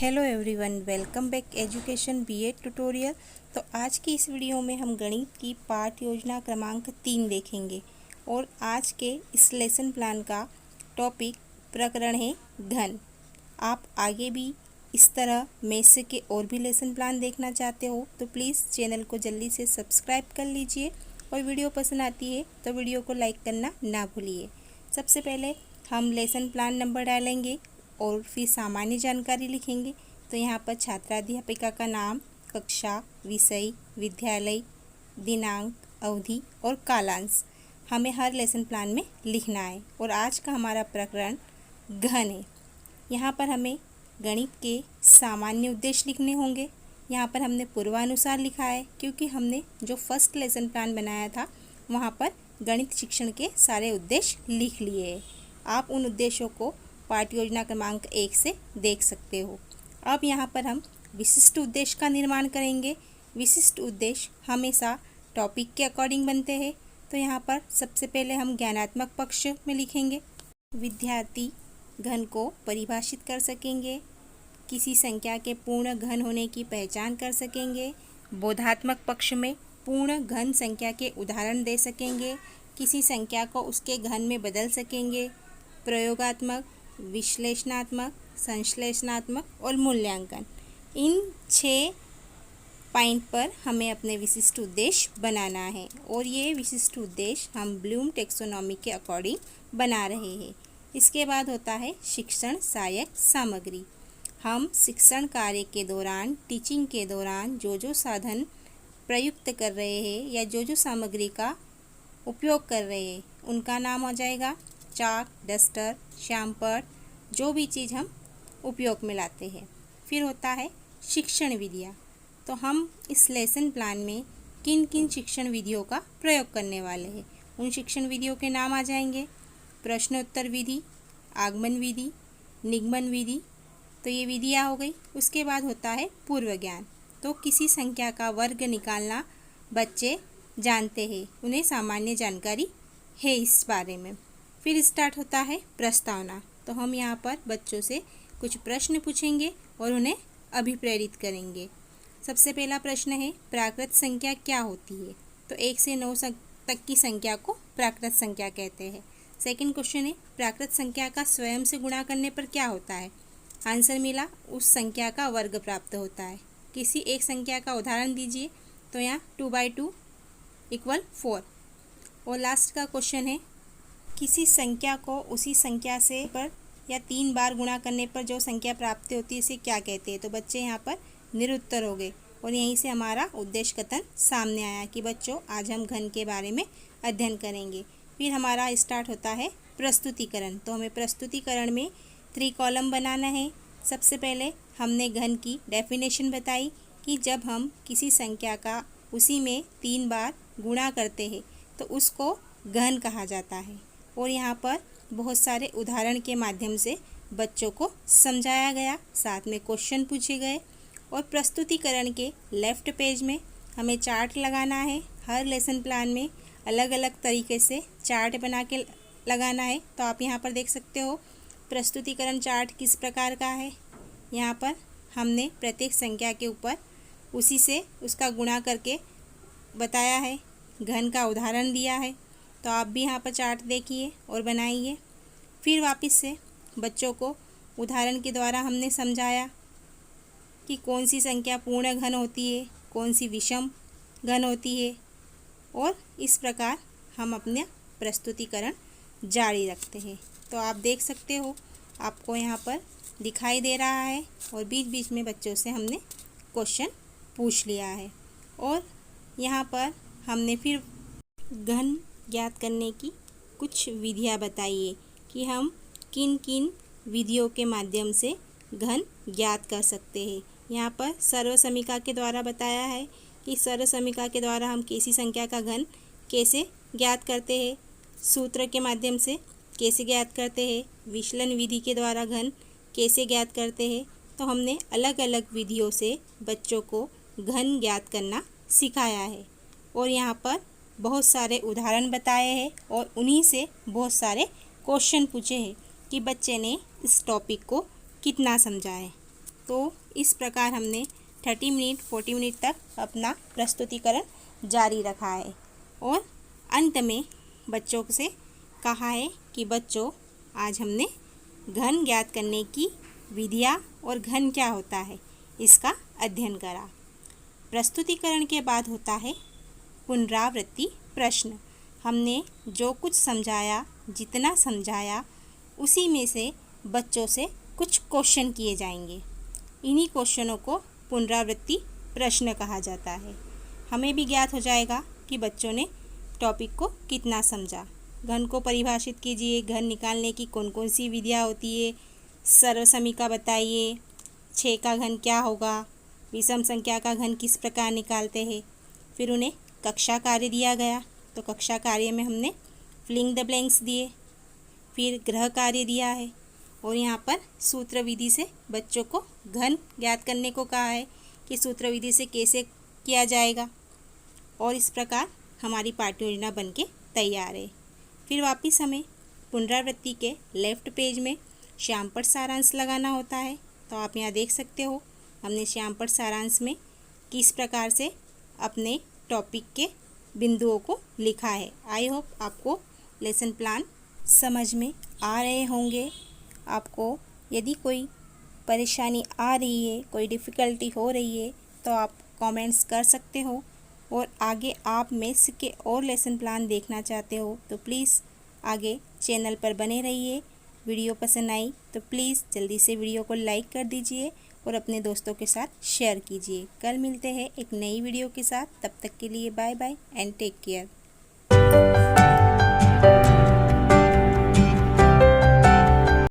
Hello everyone, welcome back education B.Ed tutorial. तो आज की इस वीडियो में हम गणित की पाठ योजना क्रमांक 3 देखेंगे और आज के इस लेसन प्लान का टॉपिक प्रकरण है घन। आप आगे भी इस तरह मैथ्स के और भी लेसन प्लान देखना चाहते हो तो प्लीज़ चैनल को जल्दी से सब्सक्राइब कर लीजिए और वीडियो पसंद आती है तो वीडियो को लाइक करना ना भूलिए। सबसे पहले हम लेसन प्लान नंबर डालेंगे और फिर सामान्य जानकारी लिखेंगे। तो यहाँ पर छात्राध्यापिका का नाम, कक्षा, विषय, विद्यालय, दिनांक, अवधि और कालांश हमें हर लेसन प्लान में लिखना है। और आज का हमारा प्रकरण घन है। यहाँ पर हमें गणित के सामान्य उद्देश्य लिखने होंगे। यहाँ पर हमने पूर्वानुसार लिखा है क्योंकि हमने जो फर्स्ट लेसन प्लान बनाया था वहाँ पर गणित शिक्षण के सारे उद्देश्य लिख लिए हैं। आप उन उद्देश्यों को पाठ योजना क्रमांक 1 से देख सकते हो। अब यहाँ पर हम विशिष्ट उद्देश्य का निर्माण करेंगे। विशिष्ट उद्देश्य हमेशा टॉपिक के अकॉर्डिंग बनते हैं। तो यहाँ पर सबसे पहले हम ज्ञानात्मक पक्ष में लिखेंगे। विद्यार्थी घन को परिभाषित कर सकेंगे, किसी संख्या के पूर्ण घन होने की पहचान कर सकेंगे, बोधात्मक पक्ष में पूर्ण घन संख्या के उदाहरण दे सकेंगे, किसी संख्या को उसके घन में बदल सकेंगे, प्रयोगात्मक, विश्लेषणात्मक, संश्लेषणात्मक और मूल्यांकन, इन 6 पॉइंट पर हमें अपने विशिष्ट उद्देश्य बनाना है। और ये विशिष्ट उद्देश्य हम ब्लूम टेक्सोनॉमी के अकॉर्डिंग बना रहे हैं। इसके बाद होता है शिक्षण सहायक सामग्री। हम शिक्षण कार्य के दौरान, टीचिंग के दौरान जो साधन प्रयुक्त कर रहे हैं या जो सामग्री का उपयोग कर रहे हैं उनका नाम हो जाएगा चाक, डस्टर, श्यामपट्ट, जो भी चीज़ हम उपयोग में लाते हैं। फिर होता है शिक्षण विधियाँ। तो हम इस लेसन प्लान में किन किन शिक्षण विधियों का प्रयोग करने वाले हैं उन शिक्षण विधियों के नाम आ जाएंगे। प्रश्नोत्तर विधि, आगमन विधि, निगमन विधि, तो ये विधियाँ हो गई। उसके बाद होता है पूर्व ज्ञान। तो किसी संख्या का वर्ग निकालना बच्चे जानते हैं, उन्हें सामान्य जानकारी है इस बारे में। फिर स्टार्ट होता है प्रस्तावना। तो हम यहाँ पर बच्चों से कुछ प्रश्न पूछेंगे और उन्हें अभिप्रेरित करेंगे। सबसे पहला प्रश्न है, प्राकृत संख्या क्या होती है? तो 1 से 9 तक की संख्या को प्राकृत संख्या कहते हैं। सेकंड क्वेश्चन है, प्राकृत संख्या का स्वयं से गुणा करने पर क्या होता है? आंसर मिला, उस संख्या का वर्ग प्राप्त होता है। किसी एक संख्या का उदाहरण दीजिए। तो यहाँ 2/2 = 4। और लास्ट का क्वेश्चन है, किसी संख्या को उसी संख्या से पर या 3 बार गुणा करने पर जो संख्या प्राप्त होती है इसे क्या कहते हैं? तो बच्चे यहाँ पर निरुत्तर हो गए। और यहीं से हमारा उद्देश्य कथन सामने आया कि बच्चों आज हम घन के बारे में अध्ययन करेंगे। फिर हमारा स्टार्ट होता है प्रस्तुतिकरण। तो हमें प्रस्तुतिकरण में 3 कॉलम बनाना है। सबसे पहले हमने घन की डेफिनेशन बताई कि जब हम किसी संख्या का उसी में 3 बार गुणा करते हैं तो उसको घन कहा जाता है। और यहाँ पर बहुत सारे उदाहरण के माध्यम से बच्चों को समझाया गया, साथ में क्वेश्चन पूछे गए। और प्रस्तुतिकरण के लेफ़्ट पेज में हमें चार्ट लगाना है। हर लेसन प्लान में अलग अलग तरीके से चार्ट बना के लगाना है। तो आप यहाँ पर देख सकते हो प्रस्तुतिकरण चार्ट किस प्रकार का है। यहाँ पर हमने प्रत्येक संख्या के ऊपर उसी से उसका गुणा करके बताया है, घन का उदाहरण दिया है। तो आप भी यहाँ पर चार्ट देखिए और बनाइए। फिर वापस से बच्चों को उदाहरण के द्वारा हमने समझाया कि कौन सी संख्या पूर्ण घन होती है, कौन सी विषम घन होती है। और इस प्रकार हम अपना प्रस्तुतिकरण जारी रखते हैं। तो आप देख सकते हो आपको यहाँ पर दिखाई दे रहा है। और बीच बीच में बच्चों से हमने क्वेश्चन पूछ लिया है। और यहाँ पर हमने फिर घन ज्ञात करने की कुछ विधियाँ बताइए कि हम किन किन विधियों के माध्यम से घन ज्ञात कर सकते हैं। यहाँ पर सर्वसमीका के द्वारा बताया है कि सर्वसमीका के द्वारा हम किसी संख्या का घन कैसे ज्ञात करते हैं, सूत्र के माध्यम से कैसे ज्ञात करते हैं, विचलन विधि के द्वारा घन कैसे ज्ञात करते हैं। तो हमने अलग अलग विधियों से बच्चों को घन ज्ञात करना सिखाया है। और यहाँ पर बहुत सारे उदाहरण बताए हैं और उन्हीं से बहुत सारे क्वेश्चन पूछे हैं कि बच्चे ने इस टॉपिक को कितना समझा है। तो इस प्रकार हमने 30 मिनट 40 मिनट तक अपना प्रस्तुतिकरण जारी रखा है और अंत में बच्चों से कहा है कि बच्चों, आज हमने घन ज्ञात करने की विधियाँ और घन क्या होता है इसका अध्ययन करा। प्रस्तुतिकरण के बाद होता है पुनरावृत्ति प्रश्न। हमने जो कुछ समझाया, जितना समझाया, उसी में से बच्चों से कुछ क्वेश्चन किए जाएंगे। इन्हीं क्वेश्चनों को पुनरावृत्ति प्रश्न कहा जाता है। हमें भी ज्ञात हो जाएगा कि बच्चों ने टॉपिक को कितना समझा। घन को परिभाषित कीजिए, घन निकालने की कौन कौन सी विधियाँ होती है, सर्वसमीका बताइए, 6 का घन क्या होगा, विषम संख्या का घन किस प्रकार निकालते हैं। फिर उन्हें कक्षा कार्य दिया गया, तो कक्षा कार्य में हमने फिलिंग द ब्लैंक्स दिए। फिर गृह कार्य दिया है और यहाँ पर सूत्र विधि से बच्चों को घन ज्ञात करने को कहा है कि सूत्र विधि से कैसे किया जाएगा। और इस प्रकार हमारी पाठ्य योजना बन के तैयार है। फिर वापस हमें पुनरावृत्ति के लेफ्ट पेज में श्यामपट्ट सारांश लगाना होता है। तो आप यहाँ देख सकते हो हमने श्यामपट्ट सारांश में किस प्रकार से अपने टॉपिक के बिंदुओं को लिखा है। आई होप आपको लेसन प्लान समझ में आ रहे होंगे। आपको यदि कोई परेशानी आ रही है, कोई डिफ़िकल्टी हो रही है, तो आप कमेंट्स कर सकते हो। और आगे आप मैथ्स के और लेसन प्लान देखना चाहते हो तो प्लीज़ आगे चैनल पर बने रहिए। वीडियो पसंद आई तो प्लीज़ जल्दी से वीडियो को लाइक कर दीजिए और अपने दोस्तों के साथ शेयर कीजिए। कल मिलते हैं एक नई वीडियो के साथ। तब तक के लिए bye bye and take care.